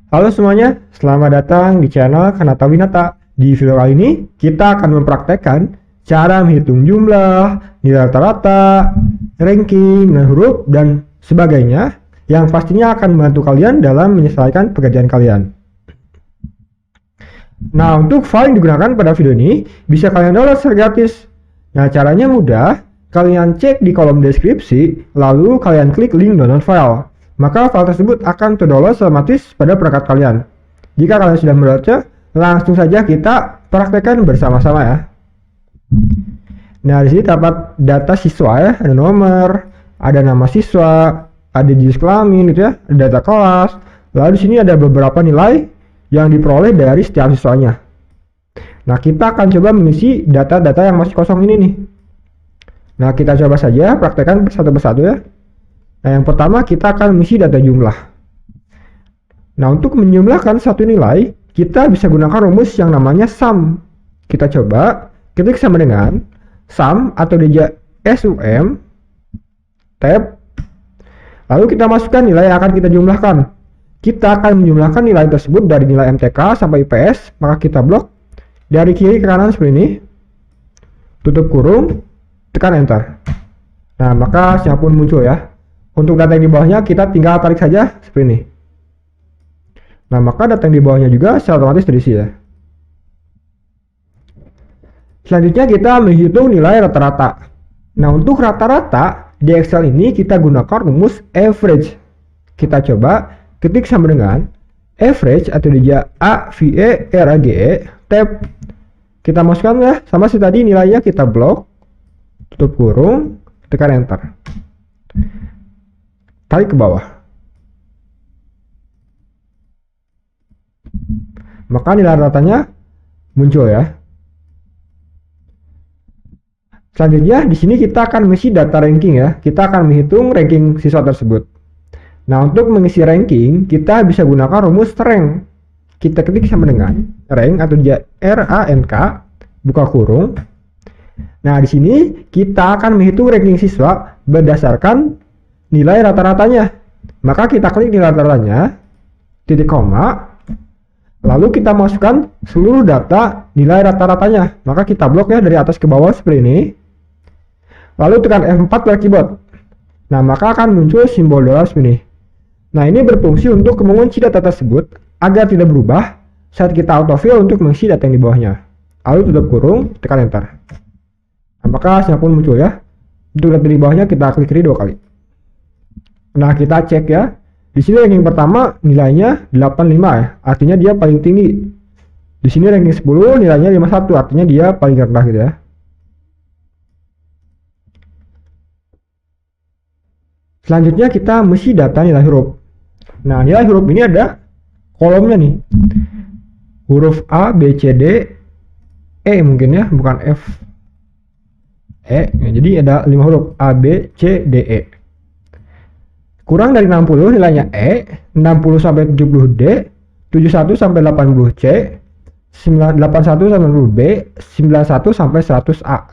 Halo semuanya, selamat datang di channel Kanata Winata. Di video kali ini, kita akan mempraktekkan cara menghitung jumlah, nilai rata-rata, ranking, huruf, dan sebagainya yang pastinya akan membantu kalian dalam menyelesaikan pekerjaan kalian. Nah, untuk file yang digunakan pada video ini, bisa kalian download secara gratis. Nah, caranya mudah. Kalian cek di kolom deskripsi, lalu kalian klik link download file. Maka file tersebut akan terdownload otomatis pada perangkat kalian. Jika kalian sudah membaca, langsung saja kita praktekkan bersama-sama ya. Nah, di sini terdapat data siswa ya, ada nomor, ada nama siswa, ada jenis kelamin gitu ya, ada data kelas. Lalu di sini ada beberapa nilai yang diperoleh dari setiap siswanya. Nah, kita akan coba mengisi data-data yang masih kosong ini nih. Nah, kita coba saja praktekkan satu persatu ya. Nah, yang pertama kita akan mengisi data jumlah. Nah, untuk menjumlahkan satu nilai, kita bisa gunakan rumus yang namanya sum. Kita coba ketik sama dengan sum atau dia sum tab. Lalu kita masukkan nilai yang akan kita jumlahkan. Kita akan menjumlahkan nilai tersebut dari nilai MTK sampai IPS, maka kita blok dari kiri ke kanan seperti ini. Tutup kurung, tekan enter. Nah, maka hasilnya pun muncul ya. Untuk data yang di bawahnya kita tinggal tarik saja seperti ini. Nah, maka data yang di bawahnya juga secara otomatis terisi ya. Selanjutnya kita menghitung nilai rata-rata. Nah, untuk rata-rata di Excel ini kita gunakan rumus average. Kita coba ketik sama dengan average atau dia AVERAGE tab. Kita masukkan ya, sama seperti tadi nilainya kita blok, tutup kurung, tekan enter. Tarik ke bawah. Maka nilai ratanya muncul ya. Selanjutnya di sini kita akan mengisi data ranking ya. Kita akan menghitung ranking siswa tersebut. Nah, untuk mengisi ranking kita bisa gunakan rumus rank. Kita ketik sama dengan rank atau RANK, buka kurung. Nah, di sini kita akan menghitung ranking siswa berdasarkan nilai rata-ratanya. Maka kita klik nilai rata-ratanya, titik koma, lalu kita masukkan seluruh data nilai rata-ratanya. Maka kita blok ya dari atas ke bawah seperti ini. Lalu tekan F4 pada keyboard. Nah, maka akan muncul simbol dolar seperti ini. Nah, ini berfungsi untuk mengunci data tersebut agar tidak berubah saat kita autofill untuk mengisi data yang di bawahnya. Lalu tutup kurung, tekan enter. Nah, maka hasilnya pun muncul ya. Untuk data di bawahnya kita klik kiri 2 kali. Nah, kita cek ya. Di sini ranking pertama nilainya 85 ya. Artinya dia paling tinggi. Di sini ranking 10 nilainya 51, artinya dia paling rendah gitu ya. Selanjutnya kita mesti data nilai huruf. Nah, nilai huruf ini ada kolomnya nih. Huruf A, B, C, D, E mungkin ya, bukan F. E. Nah, jadi ada 5 huruf A, B, C, D, E. Kurang dari 60 nilainya E, 60 sampai 70 D, 71 sampai 80 C, 81 sampai 90 B, 91 sampai 100 A.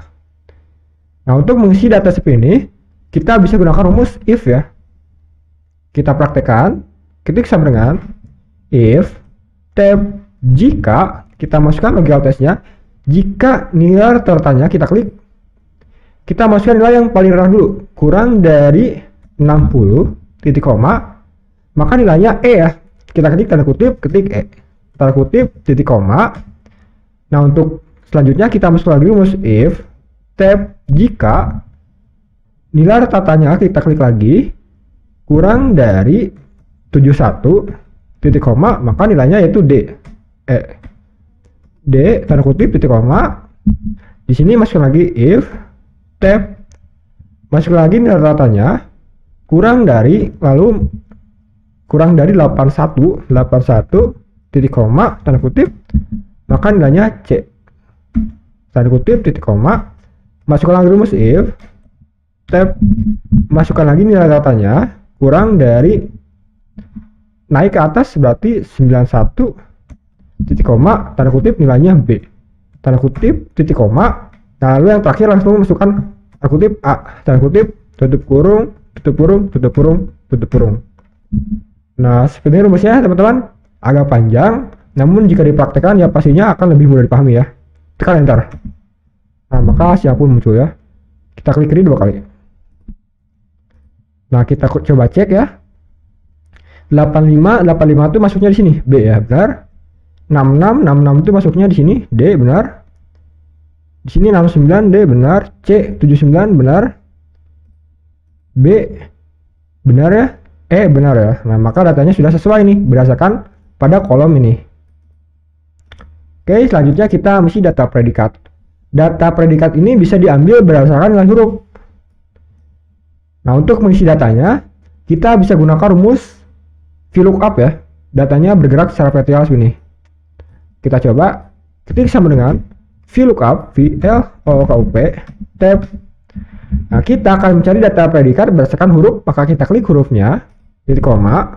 Nah, untuk mengisi data seperti ini, kita bisa gunakan rumus if ya. Kita praktekkan, ketik sama dengan if tab jika, kita masukkan logical testnya, jika nilai rata-ratanya kita klik, kita masukkan nilai yang paling rendah dulu, kurang dari 60, titik koma, maka nilainya E ya. Kita ketik tanda kutip, ketik E, tanda kutip, titik koma. Nah, untuk selanjutnya kita masuk lagi rumus if tab jika nilai rata-ratanya kita klik lagi kurang dari 71, titik koma, maka nilainya yaitu D. D tanda kutip titik koma. Di sini masuk lagi if tab, masuk lagi nilai rata-ratanya kurang dari, lalu kurang dari 81 titik koma tanda kutip, maka nilainya C, tanda kutip titik koma. Masukkan lagi rumus if tab, masukkan lagi nilai ratanya kurang dari, naik ke atas berarti 91 titik koma tanda kutip nilainya B, tanda kutip titik koma. Nah, lalu yang terakhir langsung masukkan tanda kutip A, tanda kutip, tutup kurung, tutup kurung, tutup kurung, tutup kurung. Nah, seperti ini rumusnya teman-teman. agak panjang, namun jika dipraktekkan ya pastinya akan lebih mudah dipahami ya. Tekan enter. Nah, maka hasilnya pun muncul ya. Kita klik ini 2 kali. Nah, kita coba cek ya. 85 itu masuknya di sini, B ya, benar. 66 itu masuknya di sini, D benar. Di sini 69 D benar, C 79 benar. B benar ya, E benar ya. Nah, maka datanya sudah sesuai nih berdasarkan pada kolom ini. Oke, selanjutnya kita mesti data predikat. Data predikat ini bisa diambil berdasarkan nilai huruf. Nah, untuk mengisi datanya, kita bisa gunakan rumus VLOOKUP ya. Datanya bergerak secara vertikal seperti ini. Kita coba ketik sama dengan VLOOKUP, VLOOKUP, tab. Nah, kita akan mencari data predikat berdasarkan huruf, maka kita klik hurufnya, titik koma.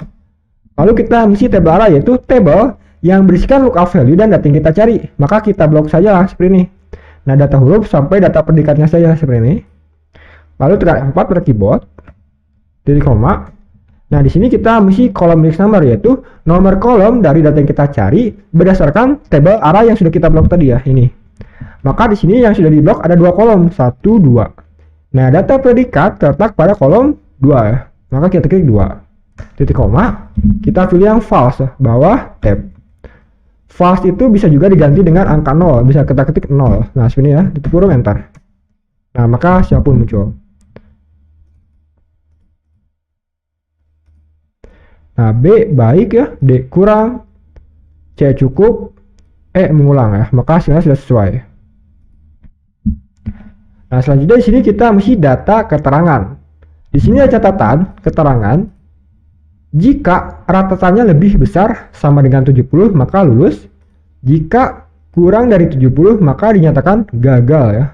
Lalu kita mengisi tabel arah, yaitu tabel yang berisikan lookup value dan data yang kita cari. Maka kita blok saja lah seperti ini. Nah, data huruf sampai data predikatnya saja seperti ini. Lalu tekan 4 pada keyboard, titik koma. Nah, di sini kita mengisi kolom index number, yaitu nomor kolom dari data yang kita cari berdasarkan tabel arah yang sudah kita blok tadi ya, ini. Maka di sini yang sudah diblok ada 2 kolom, 1, 2. Nah, data predikat terletak pada kolom 2 ya. Maka kita klik 2. Titik koma, kita pilih yang false ya, bawah tab. False itu bisa juga diganti dengan angka 0, bisa kita ketik 0. Nah, seperti ini ya, titik kurung enter. Nah, maka hasilnya pun muncul. Nah, B baik ya, D kurang, C cukup, E mengulang ya. Maka hasilnya sudah sesuai. Nah, selanjutnya di sini kita mesti data keterangan. Di sini ada catatan keterangan. Jika ratatannya lebih besar sama dengan 70, maka lulus. Jika kurang dari 70, maka dinyatakan gagal ya.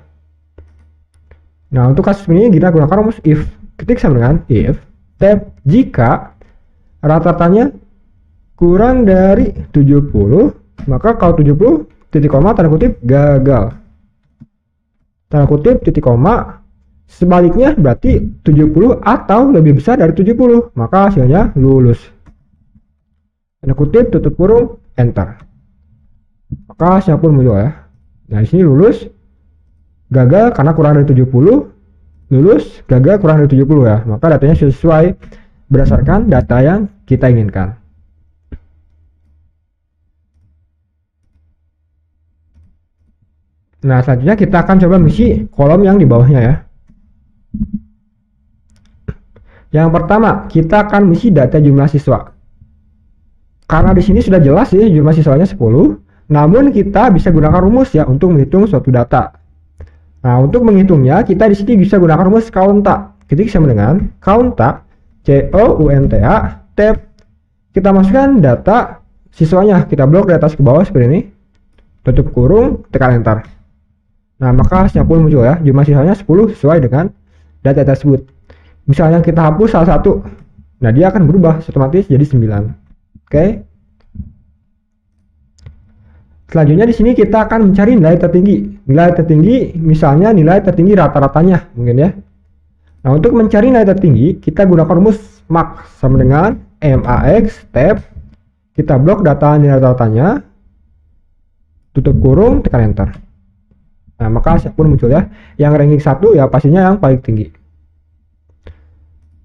Nah, untuk kasus ini kita gunakan rumus if. Ketik sama dengan if tab jika ratatannya kurang dari 70, maka kalau 70 titik koma tanda kutip gagal. Tanda kutip titik koma, sebaliknya berarti 70 atau lebih besar dari 70, maka hasilnya lulus. Tanda kutip tutup kurung enter. Maka hasilnya pun muncul ya. Nah, di sini lulus, gagal karena kurang dari 70, lulus, gagal kurang dari 70 ya. Maka datanya sesuai berdasarkan data yang kita inginkan. Nah, selanjutnya kita akan coba mengisi kolom yang di bawahnya ya. Yang pertama, kita akan mengisi data jumlah siswa. Karena di sini sudah jelas ya jumlah siswanya 10, namun kita bisa gunakan rumus ya untuk menghitung suatu data. Nah, untuk menghitungnya kita di sini bisa gunakan rumus counta. Ketik sama dengan counta, COUNTA, tab. Kita masukkan data siswanya, kita blok dari atas ke bawah seperti ini. Tutup kurung, tekan enter. Nah, maka hasilnya pun muncul ya, jumlah siswanya 10 sesuai dengan data tersebut. Misalnya kita hapus salah satu, nah dia akan berubah otomatis jadi 9. Oke. Selanjutnya di sini kita akan mencari nilai tertinggi. Nilai tertinggi misalnya nilai tertinggi rata-ratanya mungkin ya. Nah, untuk mencari nilai tertinggi kita gunakan rumus max sama dengan max tab. Kita blok data nilai rata-ratanya. Tutup kurung, tekan enter. Nah, maka hasil pun muncul ya. Yang ranking 1 ya pastinya yang paling tinggi.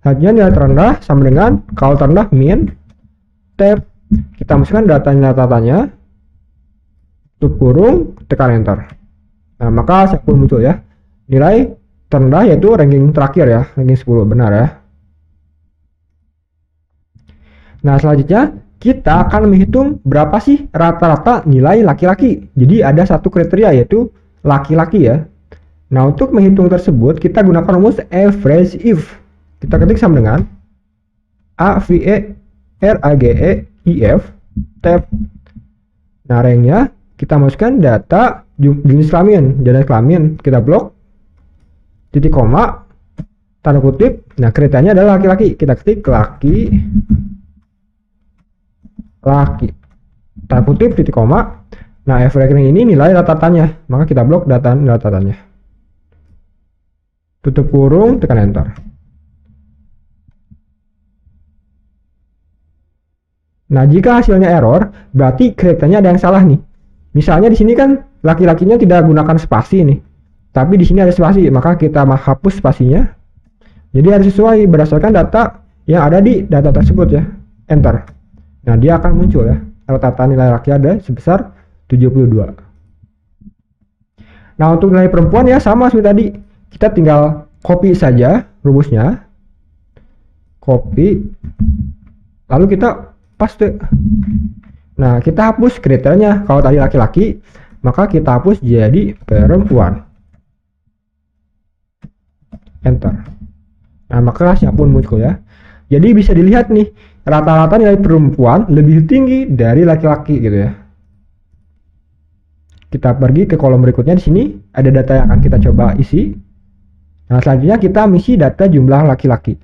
Selanjutnya nilai terendah sama dengan kalau terendah min tab. Kita masukkan data nilai rata-ratanya. Tutup kurung, tekan enter. Nah, maka hasil pun muncul ya. Nilai terendah yaitu ranking terakhir ya, ranking 10 benar ya. Nah, selanjutnya kita akan menghitung berapa sih rata-rata nilai laki-laki. Jadi ada satu kriteria yaitu laki-laki ya. Nah, untuk menghitung tersebut kita gunakan rumus average if. Kita ketik sama dengan AVERAGEIF tab. Nah, ranknya kita masukkan data jenis kelamin, kita blok, titik koma, tanda kutip. Nah, kriterianya adalah laki-laki, kita ketik laki, tanda kutip, titik koma. Nah, average rank ini nilai rata-ratanya, maka kita blok data nilai rata-ratanya. Tutup kurung, tekan enter. Nah, jika hasilnya error, berarti karakternya ada yang salah nih. Misalnya di sini kan laki-lakinya tidak gunakan spasi nih. Tapi di sini ada spasi, maka kita hapus spasinya. Jadi harus sesuai berdasarkan data yang ada di data tersebut ya. Enter. Nah, dia akan muncul ya. Rata-rata nilai laki ada sebesar 72. Nah, untuk nilai perempuan ya sama seperti tadi. Kita tinggal copy saja rumusnya. Copy. Lalu kita paste. Nah, kita hapus kriterianya. Kalau tadi laki-laki, maka kita hapus jadi perempuan. Enter. Nah, maka hasilnya pun muncul ya. Jadi bisa dilihat nih, rata-rata nilai perempuan lebih tinggi dari laki-laki gitu ya. Kita pergi ke kolom berikutnya. Di sini ada data yang akan kita coba isi. Nah, selanjutnya kita misi data jumlah laki-laki.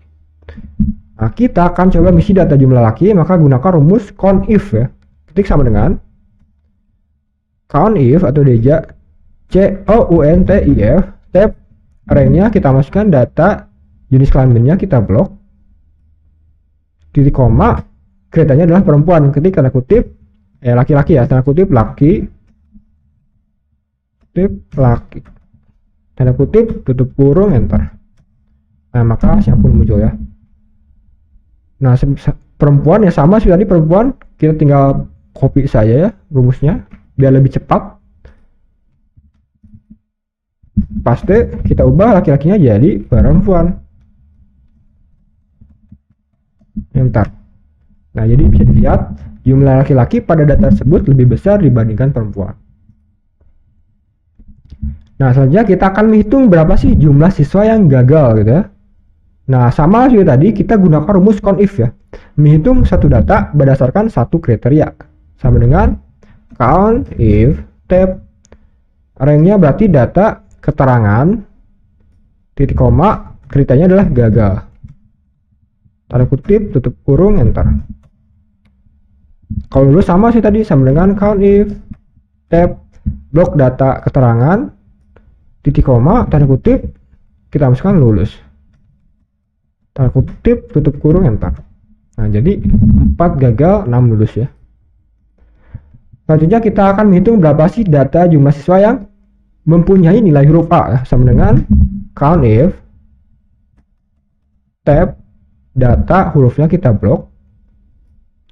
Nah, kita akan coba misi data jumlah laki, maka gunakan rumus COUNTIF ya. Ketik sama dengan COUNTIF atau deja COUNTIF, tab arraynya kita masukkan data, jenis kelaminnya kita blok, titik koma, kriterianya adalah perempuan, ketik tanda kutip laki-laki ya, tanda kutip laki, laki, tanda kutip tutup kurung, enter. Nah, maka hasilnya pun muncul ya. Nah, perempuan ya sama sih tadi perempuan, kita tinggal copy saja ya rumusnya biar lebih cepat. Paste, kita ubah laki-lakinya jadi perempuan. Enter. Nah, jadi bisa dilihat jumlah laki-laki pada data tersebut lebih besar dibandingkan perempuan. Nah, selanjutnya kita akan menghitung berapa sih jumlah siswa yang gagal gitu ya. Nah, sama seperti tadi kita gunakan rumus COUNTIF ya. Menghitung satu data berdasarkan satu kriteria. Sama dengan COUNTIF tab arraynya berarti data keterangan titik koma kriterianya adalah gagal. Tanda kutip tutup kurung, enter. Kalau dulu sama sih tadi, sama dengan COUNTIF tab blok data keterangan titik koma tanda kutip kita masukkan lulus. Tanda kutip tutup kurung, enter. Nah, jadi 4 gagal 6 lulus ya. Selanjutnya kita akan menghitung berapa sih data jumlah siswa yang mempunyai nilai huruf A ya. Sama dengan COUNTIF tab data hurufnya kita blok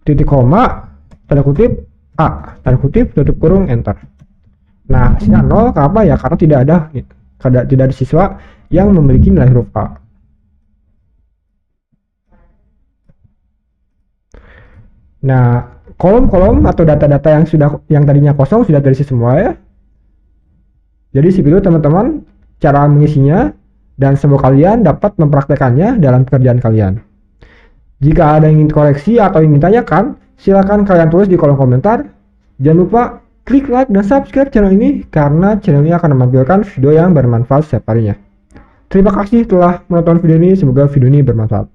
titik koma tanda kutip A tanda kutip tutup kurung, enter. Nah, hasilnya 0. Kenapa ya? Karena tidak ada siswa yang memiliki nilai huruf A. Nah, kolom-kolom atau data-data yang tadinya kosong sudah terisi semua ya. Jadi seperti itu teman-teman cara mengisinya, dan semoga kalian dapat mempraktekannya dalam pekerjaan kalian. Jika ada yang ingin koreksi atau ingin tanyakan, silakan kalian tulis di kolom komentar. Jangan lupa klik like dan subscribe channel ini karena channel ini akan menampilkan video yang bermanfaat setiap harinya. Terima kasih telah menonton video ini, semoga video ini bermanfaat.